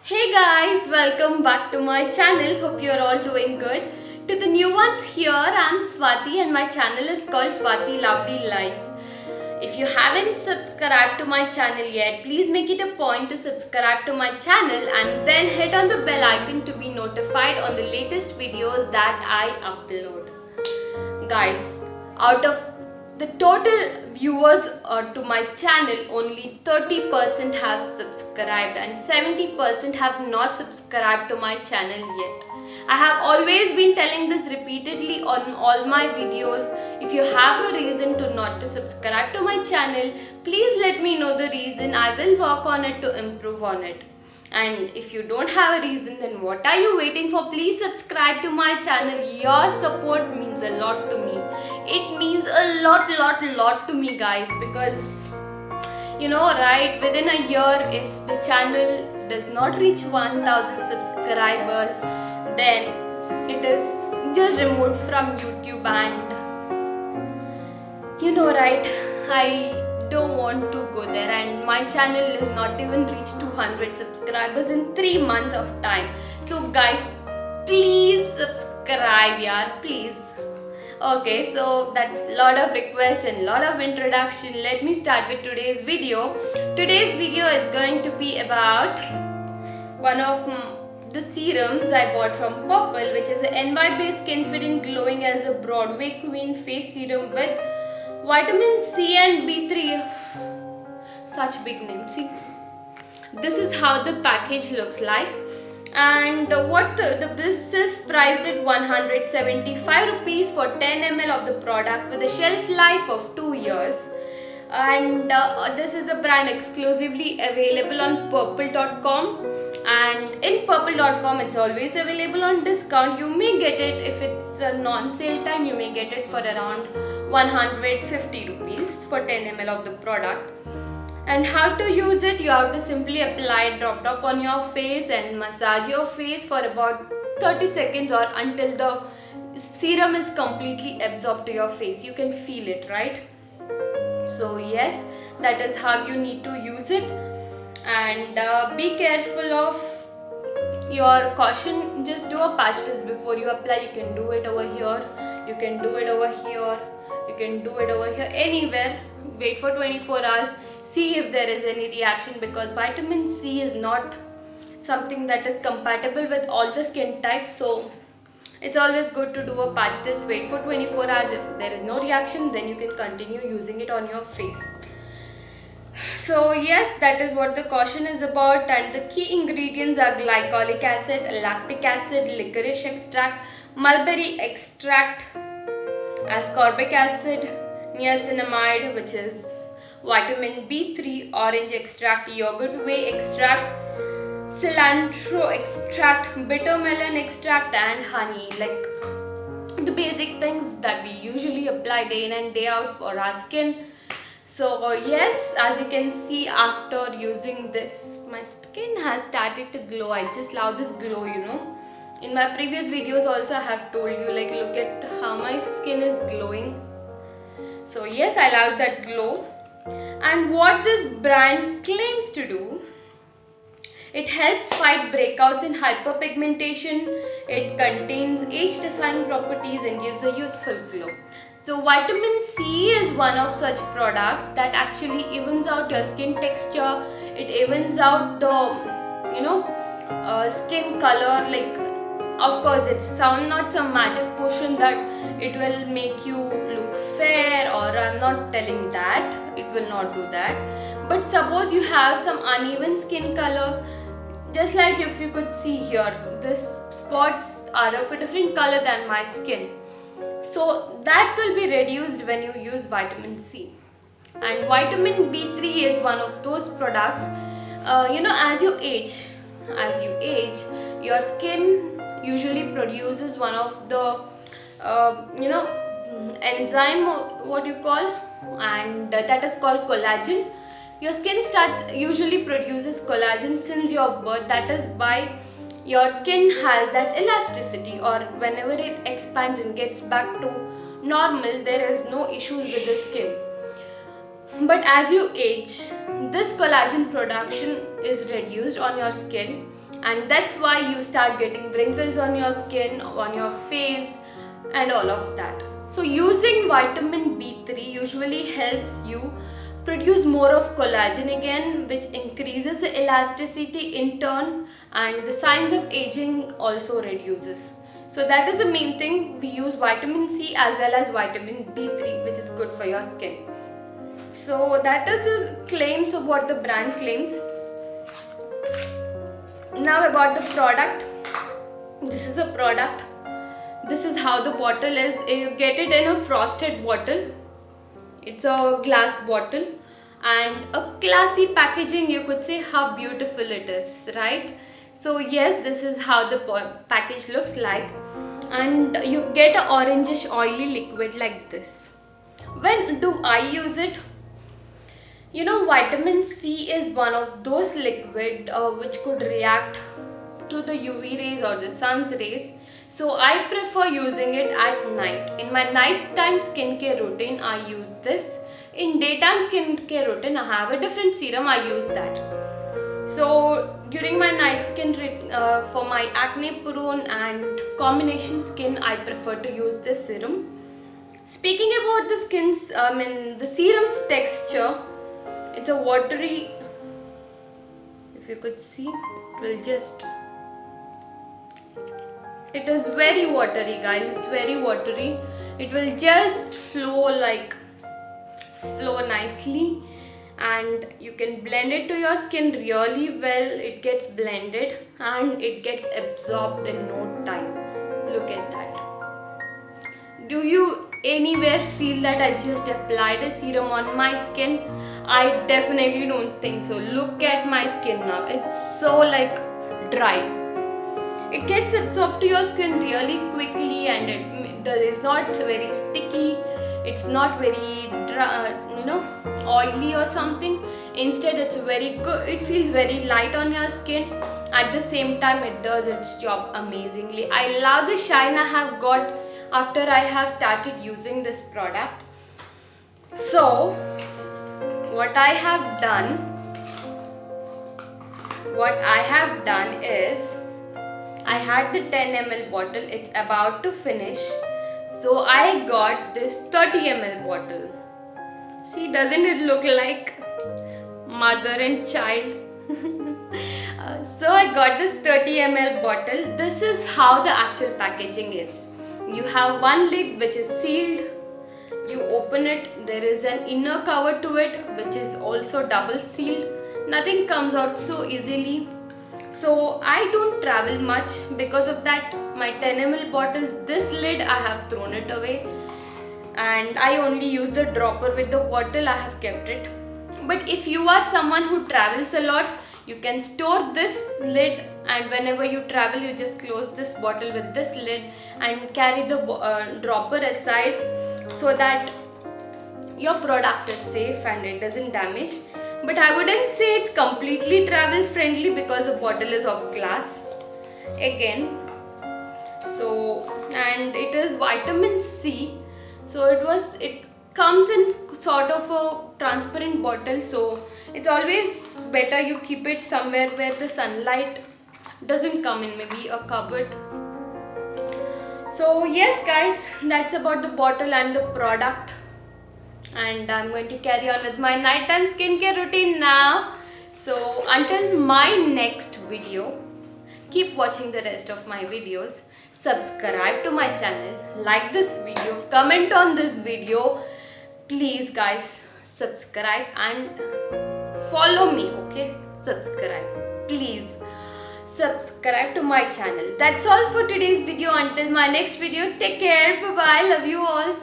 Hey guys, welcome back to my channel. Hope you're all doing good. To the new ones here, I'm Swati and my channel is called Swati Lovely Life. If you haven't subscribed to my channel yet, please make it a point to subscribe to my channel and then hit on the bell icon to be notified on the latest videos that I upload. Guys, out of the total viewers to my channel, only 30% have subscribed and 70% have not subscribed to my channel yet. I have always been telling this repeatedly on all my videos. If you have a reason to not to subscribe to my channel, please let me know the reason. I will work on it to improve on it. And if you don't have a reason, then what are you waiting for? Please subscribe to my channel. Your support means a lot to me. It means a lot to me, guys, because right, within a year, if the channel does not reach 1000 subscribers, then it is just removed from YouTube. And right, I don't want to go there, and my channel is not even reached 200 subscribers in 3 months of time. So guys, please subscribe, yaar, please. Okay, so that's a lot of requests and lot of introduction. Let me start with today's video. Today's video is going to be about one of the serums I bought from Purple, which is an NY based Skin Fit and Glowing as a Broadway Queen face serum with vitamin C and B3. Such big name. See, this is how the package looks like, and this is priced at 175 rupees for 10 ml of the product with a shelf life of 2 years. And this is a brand exclusively available on purple.com, and in purple.com it's always available on discount. You may get it, if it's a non-sale time, you may get it for around 150 rupees for 10 ml of the product. And how to use it? You have to simply apply drop on your face and massage your face for about 30 seconds or until the serum is completely absorbed to your face. You can feel it, right? So yes, that is how you need to use it. And be careful of your caution. Just do a patch test before you apply. You can do it over here, you can do it over here, you can do it over here, anywhere. Wait for 24 hours, see if there is any reaction, because vitamin C is not something that is compatible with all the skin types. So it's always good to do a patch test. Wait for 24 hours. If there is no reaction, then you can continue using it on your face. So yes, that is what the caution is about. And the key ingredients are glycolic acid, lactic acid, licorice extract, mulberry extract, ascorbic acid, niacinamide, which is vitamin B3, orange extract, yogurt whey extract, cilantro extract, bitter melon extract, and honey. Like the basic things that we usually apply day in and day out for our skin. So yes, as you can see, after using this, my skin has started to glow. I just love this glow, In my previous videos also I have told you, like, look at how my skin is glowing. So yes, I love that glow. And what this brand claims to do, it helps fight breakouts in hyperpigmentation. It contains age-defying properties and gives a youthful glow. So vitamin C is one of such products that actually evens out your skin texture. It evens out the skin color. Like, of course, it's not some magic potion that it will make you look fair, or I'm not telling that. It will not do that. But suppose you have some uneven skin color, just like if you could see here, these spots are of a different color than my skin. So that will be reduced when you use vitamin C. And vitamin B3 is one of those products. As you age, your skin usually produces one of the enzyme, what you call, and that is called collagen. Your skin usually produces collagen since your birth. That is why your skin has that elasticity, or whenever it expands and gets back to normal, there is no issues with the skin. But as you age, this collagen production is reduced on your skin, and that's why you start getting wrinkles on your skin, on your face, and all of that. So using vitamin B3 usually helps you produce more of collagen again, which increases the elasticity in turn, and the signs of aging also reduces. So that is the main thing. We use vitamin C as well as vitamin B3, which is good for your skin. So that is the claims of what the brand claims. Now about the product. This is a product. This is how the bottle is. You get it in a frosted bottle. It's a glass bottle and a classy packaging, you could say. How beautiful it is, right? So yes, this is how the package looks like, and you get an orangish oily liquid like this. When do I use it? You know, vitamin C is one of those liquid which could react to the UV rays or the sun's rays. So I prefer using it at night. In my nighttime skincare routine, I use this. In daytime skincare routine, I have a different serum, I use that. So during my night skin, for my acne prone and combination skin, I prefer to use this serum. Speaking about the serum's texture, it's a watery, if you could see, it is very watery, guys. It's very watery. It will just flow nicely, and you can blend it to your skin really well. It gets blended and it gets absorbed in no time. Look at that. Do you anywhere feel that I just applied a serum on my skin? I definitely don't think so. Look at my skin now. It's so dry. It gets absorbed to your skin really quickly, and it is not very sticky. It's not very dry, oily or something. Instead, it's very good. It feels very light on your skin. At the same time, it does its job amazingly. I love the shine I have got after I have started using this product. So what I have done is, I had the 10 ml bottle. It's about to finish, so I got this 30 ml bottle. See, doesn't it look like mother and child? So I got this 30 ml bottle. This is how the actual packaging is. You have one lid which is sealed. You open it, there is an inner cover to it which is also double sealed. Nothing comes out so easily. So I don't travel much, because of that my 10 ml bottles, this lid I have thrown it away, and I only use the dropper with the bottle. I have kept it. But if you are someone who travels a lot, you can store this lid, and whenever you travel, you just close this bottle with this lid and carry the dropper aside, so that your product is safe and it doesn't damage. But I wouldn't say it's completely travel friendly, because the bottle is of glass again. So, and it is vitamin C, so it comes in sort of a transparent bottle, so it's always better you keep it somewhere where the sunlight doesn't come in, maybe a cupboard. So yes guys, that's about the bottle and the product, and I'm going to carry on with my nighttime skincare routine now. So until my next video, keep watching the rest of my videos. Subscribe to my channel, like this video, comment on this video. Please guys, subscribe and follow me, okay? Subscribe, please. Subscribe to my channel. That's all for today's video. Until my next video, take care. Bye bye. Love you all.